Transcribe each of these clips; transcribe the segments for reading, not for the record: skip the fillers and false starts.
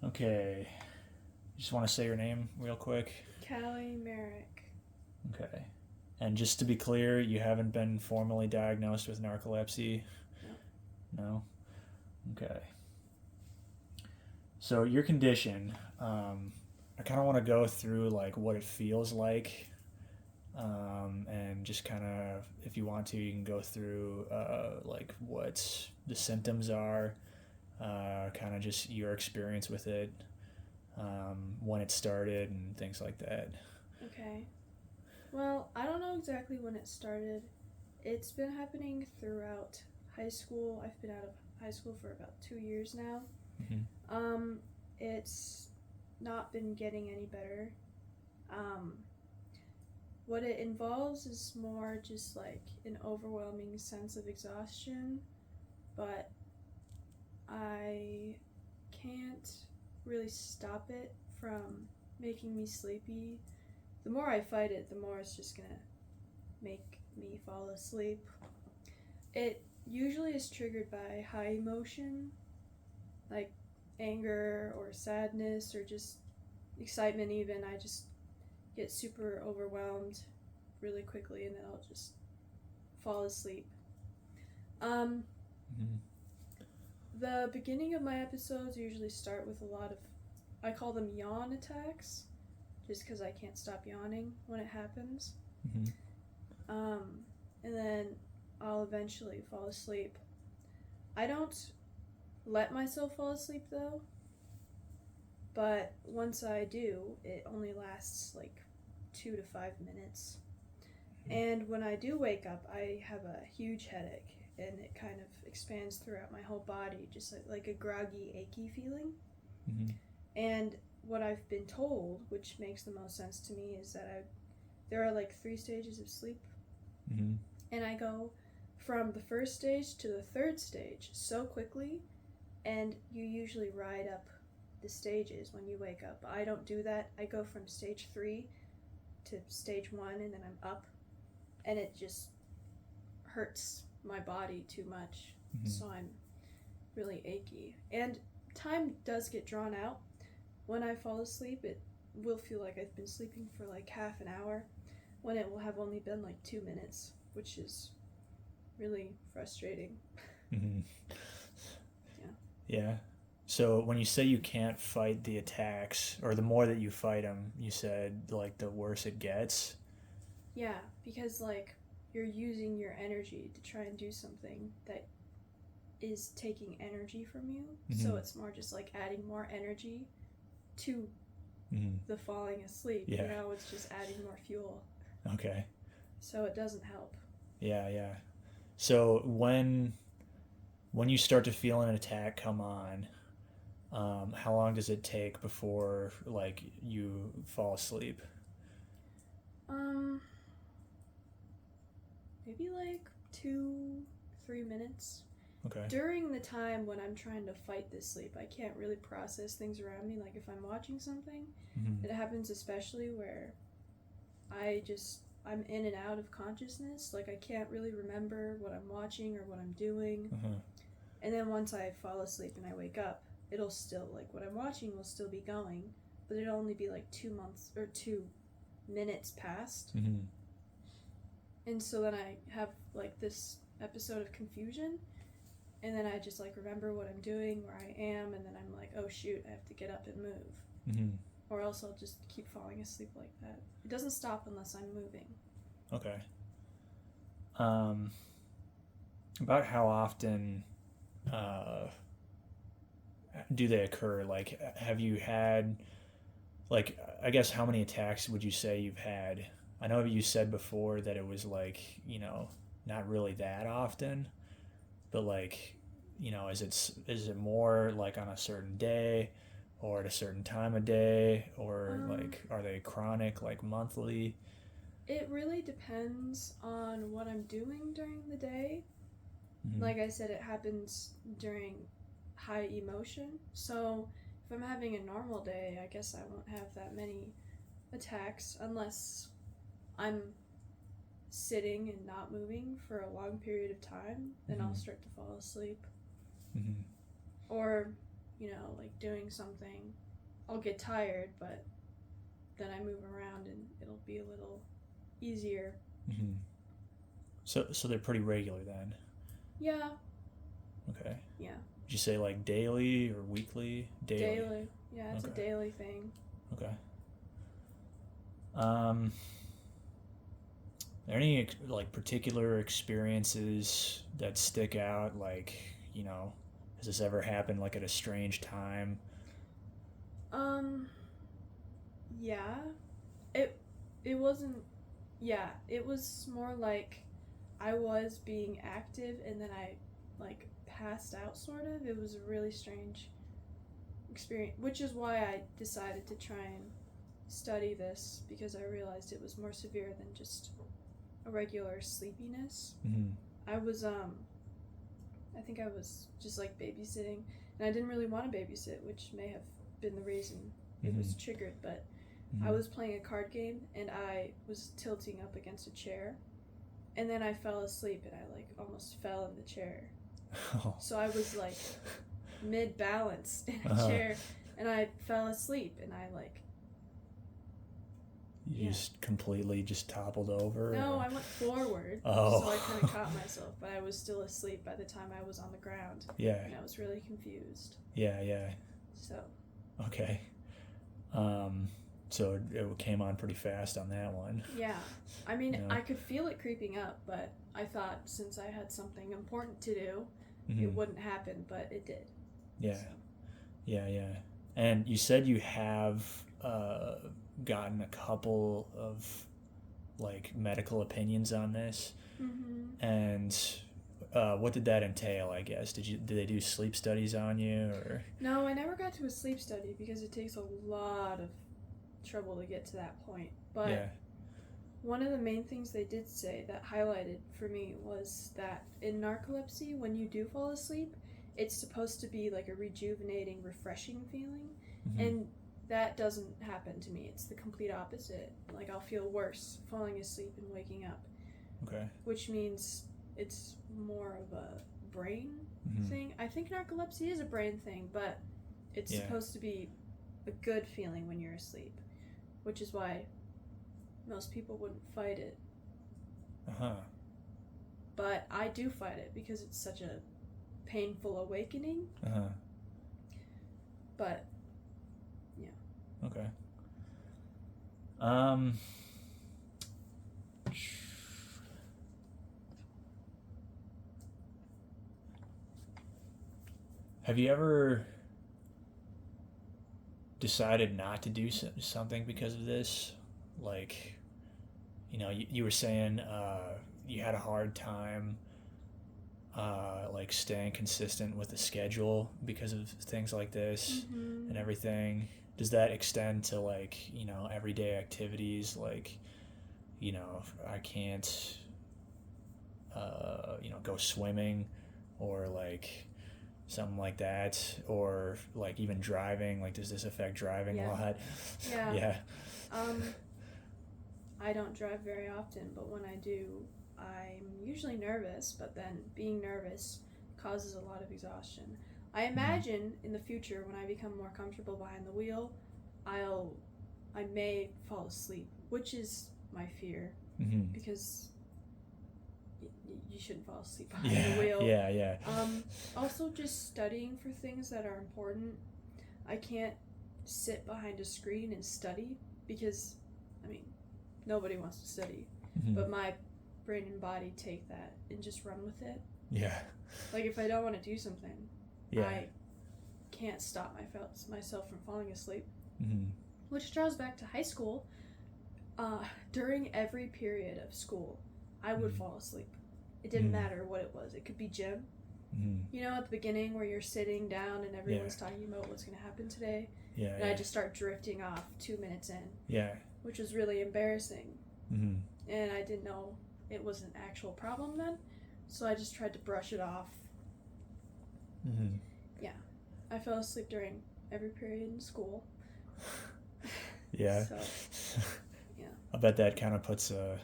Okay. You just want to say your name real quick? Kallie Merrick. Okay. And just to be clear, you haven't been formally diagnosed with narcolepsy? No. No? Okay. So your condition, I kind of want to go through like what it feels like, and just kind of, if you want to, you can go through like what the symptoms are, kind of just your experience with it, when it started, and things like that. Okay. Well, I don't know exactly when it started. It's been happening throughout high school. I've been out of high school for about 2 years now. Mm-hmm. It's not been getting any better. Um, what it involves is more just like an overwhelming sense of exhaustion, but I can't really stop it from making me sleepy. The more I fight it, the more it's just gonna make me fall asleep. It usually is triggered by high emotion, like anger or sadness or just excitement, even. I just get super overwhelmed really quickly and then I'll just fall asleep. Um, Mm-hmm. the beginning of my episodes usually start with a lot of, I call them yawn attacks, just because I can't stop yawning when it happens. Mm-hmm. Um, and then I'll eventually fall asleep. I don't let myself fall asleep though, but once I do, it only lasts like 2 to 5 minutes. And when I do wake up, I have a huge headache and it kind of expands throughout my whole body, just like a groggy, achy feeling. Mm-hmm. And what I've been told, which makes the most sense to me, is that there are like 3 stages of sleep. Mm-hmm. And I go from the first stage to the third stage so quickly, and you usually ride up the stages when you wake up. I don't do that. I go from stage 3 to stage 1, and then I'm up, and it just hurts my body too much. Mm-hmm. So I'm really achy. And time does get drawn out. When I fall asleep, it will feel like I've been sleeping for like half an hour when it will have only been like 2 minutes, which is really frustrating. Mm-hmm. Yeah. Yeah. So when you say you can't fight the attacks, or the more that you fight them, you said like the worse it gets. Yeah, because like you're using your energy to try and do something that is taking energy from you. Mm-hmm. So it's more just like adding more energy to Mm-hmm. the falling asleep. Yeah. You know, it's just adding more fuel. Okay. So it doesn't help. Yeah, yeah. So when you start to feel an attack come on, how long does it take before like you fall asleep? Um, maybe like 2, 3 minutes. Okay. During the time when I'm trying to fight this sleep, I can't really process things around me. Like if I'm watching something, Mm-hmm. it happens especially where I'm in and out of consciousness. Like I can't really remember what I'm watching or what I'm doing. Uh-huh. And then once I fall asleep and I wake up, it'll still, like what I'm watching will still be going, but it'll only be like 2 months or 2 minutes past. Mm-hmm. And so then I have like this episode of confusion, and then I just like remember what I'm doing, where I am, and then I'm like, oh shoot, I have to get up and move. Mm-hmm. Or else I'll just keep falling asleep like that. It doesn't stop unless I'm moving. Okay. Um, about how often do they occur? Like, have you had, like, I guess how many attacks would you say you've had? I know you said before that it was like, not really that often, but like, is it more like on a certain day or at a certain time of day, or like are they chronic, like monthly? It really depends on what I'm doing during the day. Mm-hmm. Like I said, it happens during high emotion. So if I'm having a normal day, I guess I won't have that many attacks unless I'm sitting and not moving for a long period of time. Then Mm-hmm. I'll start to fall asleep. Mm-hmm. Or like doing something, I'll get tired, but then I move around and it'll be a little easier. Mm-hmm. So they're pretty regular then. Yeah. Okay. Yeah. Did you say like daily or weekly? Daily. Yeah, it's Okay. a daily thing. Okay. Are there any like particular experiences that stick out? Like, has this ever happened like at a strange time? Yeah. It wasn't. Yeah, it was more like I was being active and then I like passed out sort of. It was a really strange experience, which is why I decided to try and study this, because I realized it was more severe than just a regular sleepiness. Mm-hmm. I think I was just like babysitting, and I didn't really want to babysit, which may have been the reason it was triggered, but I was playing a card game and I was tilting up against a chair, and then I fell asleep and I like almost fell in the chair. Oh. So I was like mid-balance in a chair and I fell asleep and I like You just completely just toppled over? No, or? I went forward. Oh. So I kind of caught myself, but I was still asleep by the time I was on the ground. Yeah. And I was really confused. Yeah. So. Okay. So it came on pretty fast on that one. Yeah. I mean, I could feel it creeping up, but I thought since I had something important to do, it wouldn't happen, but it did. Yeah. So. Yeah. And you said you have gotten a couple of like medical opinions on this. Mm-hmm. And what did that entail, I guess? Did they do sleep studies on you or? No, I never got to a sleep study because it takes a lot of trouble to get to that point. But one of the main things they did say that highlighted for me was that in narcolepsy, when you do fall asleep, it's supposed to be like a rejuvenating, refreshing feeling. Mm-hmm. And that doesn't happen to me. It's the complete opposite. Like, I'll feel worse falling asleep and waking up. Okay. Which means it's more of a brain thing. I think narcolepsy is a brain thing, but it's supposed to be a good feeling when you're asleep, which is why most people wouldn't fight it. But I do fight it because it's such a painful awakening. But okay. Have you ever decided not to do something because of this? Like, you were saying you had a hard time like staying consistent with the schedule because of things like this and everything. Does that extend to like, everyday activities? Like, I can't, go swimming or like something like that, or like even driving. Like, does this affect driving a lot? Yeah. I don't drive very often, but when I do, I'm usually nervous, but then being nervous causes a lot of exhaustion. I imagine in the future when I become more comfortable behind the wheel, I may fall asleep, which is my fear, because you shouldn't fall asleep behind the wheel. Yeah. Also, just studying for things that are important. I can't sit behind a screen and study because, nobody wants to study, but my brain and body take that and just run with it. Yeah. Like, if I don't want to do something, I can't stop myself from falling asleep. Which draws back to high school. During every period of school, I would fall asleep. It didn't matter what it was. It could be gym. At the beginning where you're sitting down and everyone's talking about what's going to happen today. And I just start drifting off 2 minutes in. Yeah. Which was really embarrassing. And I didn't know it was an actual problem then. So I just tried to brush it off. Yeah. I fell asleep during every period in school. Yeah. So, yeah. I bet that kind of puts the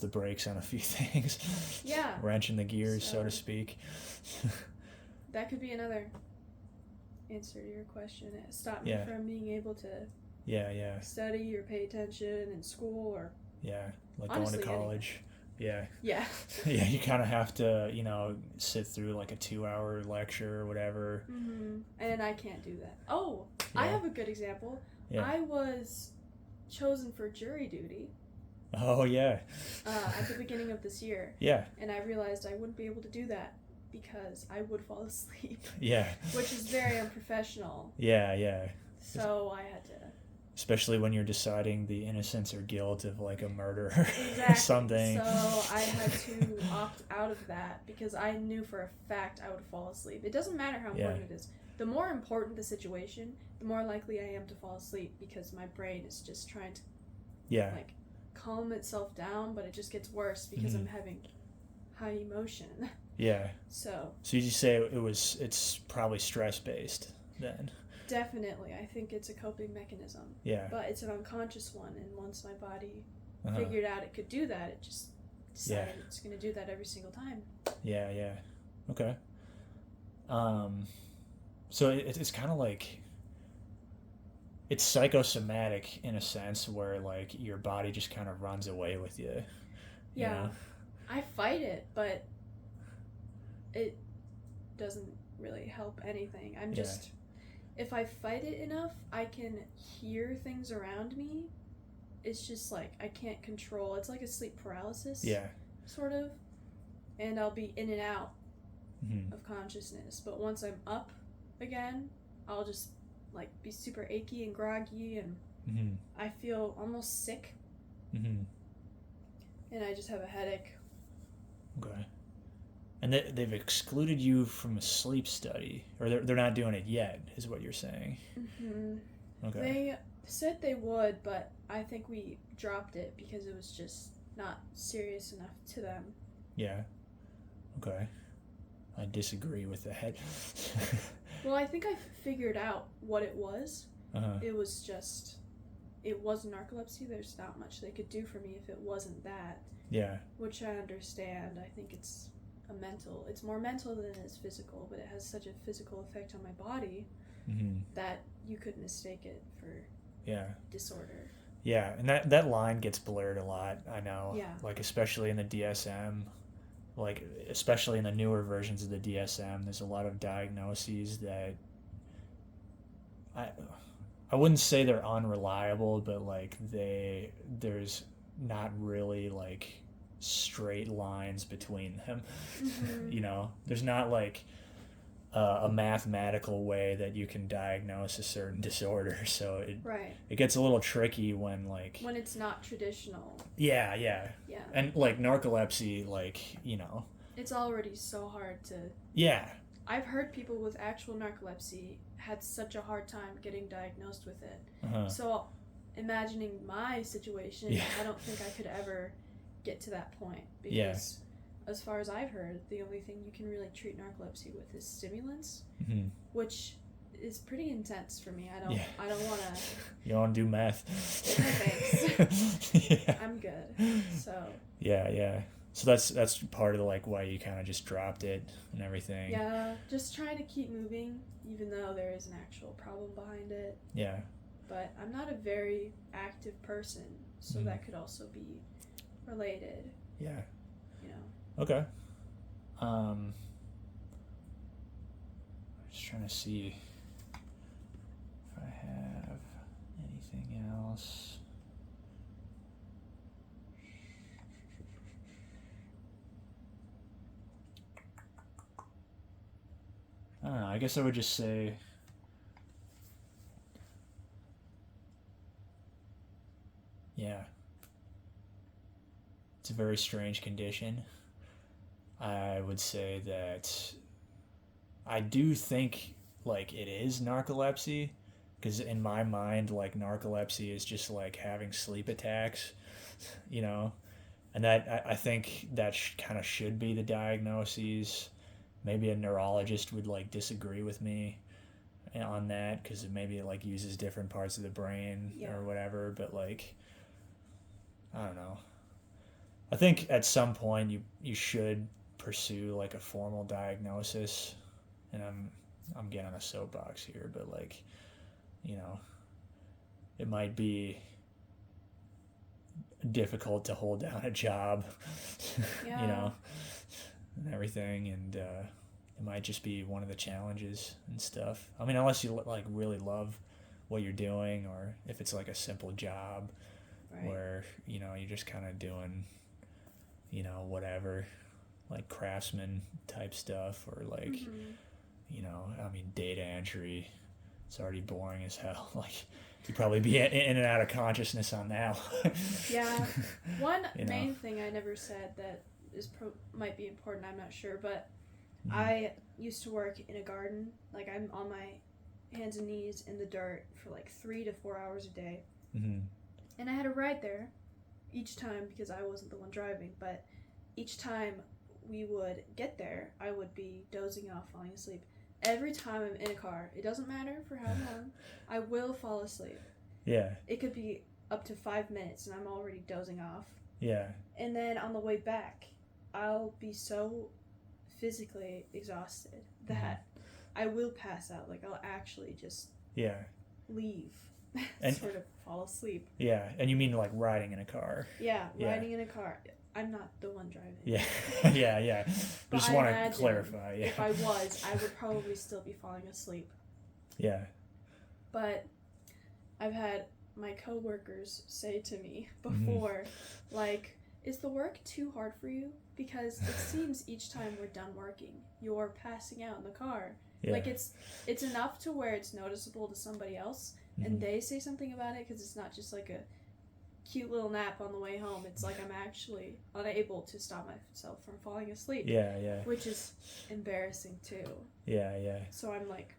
brakes on a few things. Yeah. Wrenching the gears, so to speak. That could be another answer to your question. It stopped me Yeah. from being able to Yeah. study or pay attention in school or Yeah. Like honestly going to college. Yeah. yeah. Yeah, you kind of have to, sit through like a 2 hour lecture or whatever. And I can't do that. Oh, I Yeah. have a good example. Yeah. I was chosen for jury duty Oh, yeah. at the beginning of this year. Yeah. And I realized I wouldn't be able to do that because I would fall asleep. Yeah. Which is very unprofessional. Yeah. So I had to. Especially when you're deciding the innocence or guilt of like a murder Exactly. or something. So I had to opt out of that because I knew for a fact I would fall asleep. It doesn't matter how important it is. The more important the situation, the more likely I am to fall asleep because my brain is just trying to like calm itself down, but it just gets worse because I'm having high emotion. Yeah. So you say it's probably stress based then? Definitely. I think it's a coping mechanism. Yeah. But it's an unconscious one, and once my body figured out it could do that, it just decided it's going to do that every single time. Yeah. Okay. So it's kind of like it's psychosomatic in a sense where like your body just kind of runs away with you. Yeah. You know? I fight it, but it doesn't really help anything. I'm just if I fight it enough, I can hear things around me. It's just like I can't control. It's like a sleep paralysis. Yeah. Sort of. And I'll be in and out of consciousness. But once I'm up again, I'll just like be super achy and groggy and I feel almost sick. And I just have a headache. Okay. And they've excluded you from a sleep study, or they're not doing it yet, is what you're saying. Okay. They said they would, but I think we dropped it because it was just not serious enough to them. Yeah. Okay. I disagree with that. Well, I think I figured out what it was. It was narcolepsy. There's not much they could do for me if it wasn't that. Yeah. Which I understand. I think it's more mental than it is physical, but it has such a physical effect on my body that you could mistake it for disorder. Yeah, and that line gets blurred a lot, I know. Yeah. Like especially in the DSM, like especially in the newer versions of the DSM, there's a lot of diagnoses that I wouldn't say they're unreliable, but like there's not really like straight lines between them. There's not like a mathematical way that you can diagnose a certain disorder, so it gets a little tricky when it's not traditional. Yeah and like narcolepsy, like it's already so hard to I've heard people with actual narcolepsy had such a hard time getting diagnosed with it. So imagining my situation, I don't think I could ever get to that point because as far as I've heard, the only thing you can really treat narcolepsy with is stimulants, which is pretty intense for me. I don't want to. You want to do meth? No thanks. I'm good. So. Yeah. So that's part of like why you kind of just dropped it and everything. Yeah, just trying to keep moving, even though there is an actual problem behind it. Yeah. But I'm not a very active person, so that could also be related. Yeah. Okay. Just trying to see if I have anything else. I don't know. I guess I would just say it's a very strange condition. I would say that I do think like it is narcolepsy, because in my mind like narcolepsy is just like having sleep attacks, and that I think that kind of should be the diagnoses. Maybe a neurologist would like disagree with me on that because maybe it like uses different parts of the brain or whatever, but like I don't know. I think at some point you should pursue like a formal diagnosis, and I'm getting on a soapbox here, but like, you know, it might be difficult to hold down a job, Yeah. you know, and everything, and it might just be one of the challenges and stuff. I mean, unless you like really love what you're doing, or if it's like a simple job Right. where, you know, you're just kind of doing, you know, whatever, like craftsman type stuff, or like, Mm-hmm. you know, I mean, data entry, it's already boring as hell. Like, you'd probably be in and out of consciousness on that one. Yeah. One You know? main thing I never said that might be important, I'm not sure, but Mhm. I used to work in a garden. Like, I'm on my hands and knees in the dirt for like 3 to 4 hours a day. Mhm. And I had to ride there each time because I wasn't the one driving, but each time we would get there, I would be dozing off, falling asleep. Every time I'm in a car, it doesn't matter for how long, I will fall asleep. Yeah. It could be up to 5 minutes and I'm already dozing off. Yeah. And then on the way back, I'll be so physically exhausted that I will pass out. Like, I'll actually just Yeah. leave, And- sort of fall asleep. Yeah. And you mean like riding in a car? Yeah, Yeah. riding in a car. I'm not the one driving. Yeah. Yeah. Yeah. But Just I want to imagine clarify. Yeah. If I was, I would probably still be falling asleep. Yeah. But I've had my coworkers say to me before, like, is the work too hard for you? Because it seems each time we're done working, you're passing out in the car. Yeah. Like, it's enough to where it's noticeable to somebody else, and they say something about it, because it's not just like a cute little nap on the way home. It's like I'm actually unable to stop myself from falling asleep. Yeah. Yeah. Which is embarrassing too. Yeah. Yeah. So I'm like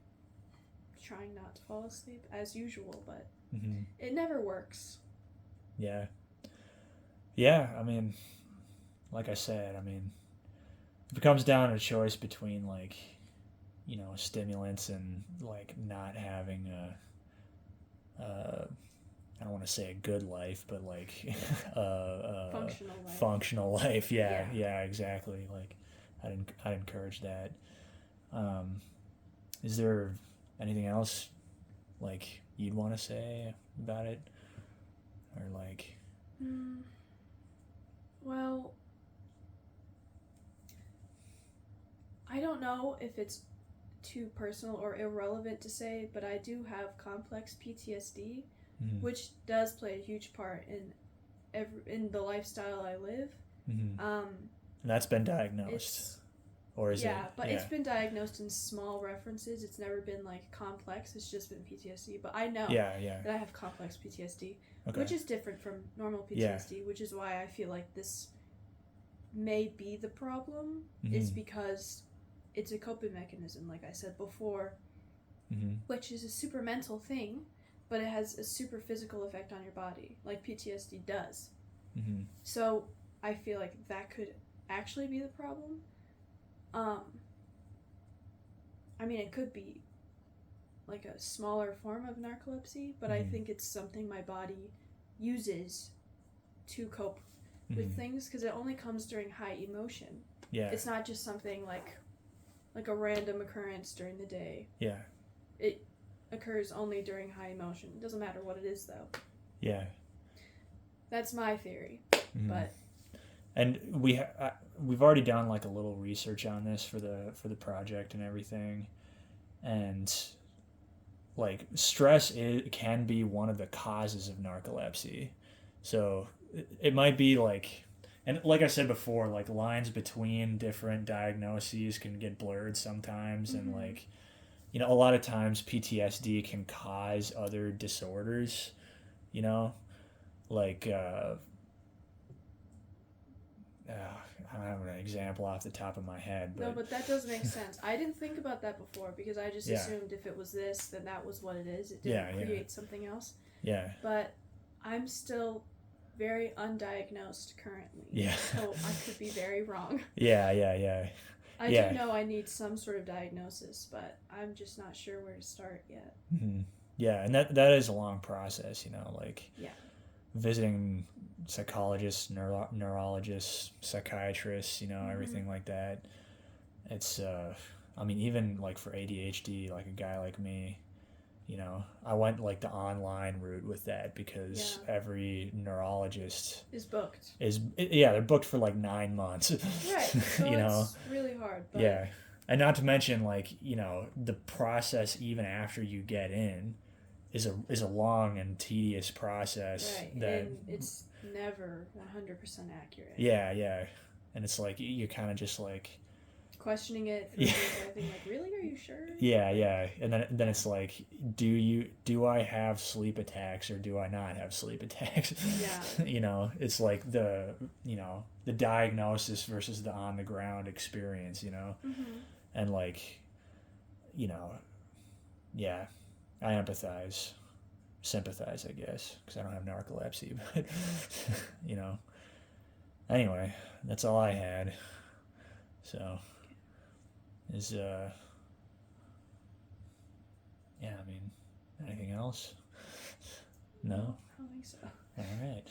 trying not to fall asleep as usual, but Mm-hmm. it never works. Yeah. Yeah. I mean, like I said, I mean, if it comes down to a choice between like, you know, stimulants and like not having I don't want to say a good life, but like Functional life. functional life. Yeah, Yeah. yeah, exactly. Like, I'd encourage that. Is there anything else like you'd want to say about it, or like? Well, I don't know if it's too personal or irrelevant to say, but I do have complex PTSD, which does play a huge part in the lifestyle I live. And that's been diagnosed, or is it? Yeah, but it's been diagnosed in small references. It's never been like complex. It's just been PTSD. But I know that I have complex PTSD, which is different from normal PTSD, which is why I feel like this may be the problem, is because it's a coping mechanism, like I said before, which is a super mental thing, but it has a super physical effect on your body, like PTSD does. So I feel like that could actually be the problem. I mean, it could be like a smaller form of narcolepsy, but I think it's something my body uses to cope with things, because it only comes during high emotion. Yeah. It's not just something like a random occurrence during the day. Yeah. It occurs only during high emotion. It doesn't matter what it is, though. Yeah. That's my theory. But and we've already done like a little research on this for the project and everything, and like stress can be one of the causes of narcolepsy. So it might be like, and like I said before, like lines between different diagnoses can get blurred sometimes, and like, you know, a lot of times PTSD can cause other disorders, you know, like I don't have an example off the top of my head. But no, but that does make sense. I didn't think about that before, because I just assumed if it was this, then that was what it is. It didn't create something else. Yeah. But I'm still very undiagnosed currently. Yeah. So I could be very wrong. Yeah. I do know I need some sort of diagnosis, but I'm just not sure where to start yet. Yeah, and that is a long process, you know, like visiting psychologists, neurologists, psychiatrists, you know, everything like that. It's I mean, even like for ADHD, like a guy like me, I went like the online route with that because Yeah. every neurologist Is booked. yeah, they're booked for like 9 months. Right. So it's really hard. But Yeah. And not to mention like, the process even after you get in is a long and tedious process right, that and it's never 100% accurate. yeah. And it's like you're kind of just like Questioning it for yeah. everything, like, really, are you sure? Yeah. And then it's like do I have sleep attacks or do I not have sleep attacks? Yeah. It's like the diagnosis versus the on the ground experience, Mm-hmm. and like, you know, yeah, I empathize, sympathize, I guess, because I don't have narcolepsy. But you know, anyway, that's all I had. So is yeah, I mean, anything else? No. I don't think so. All right.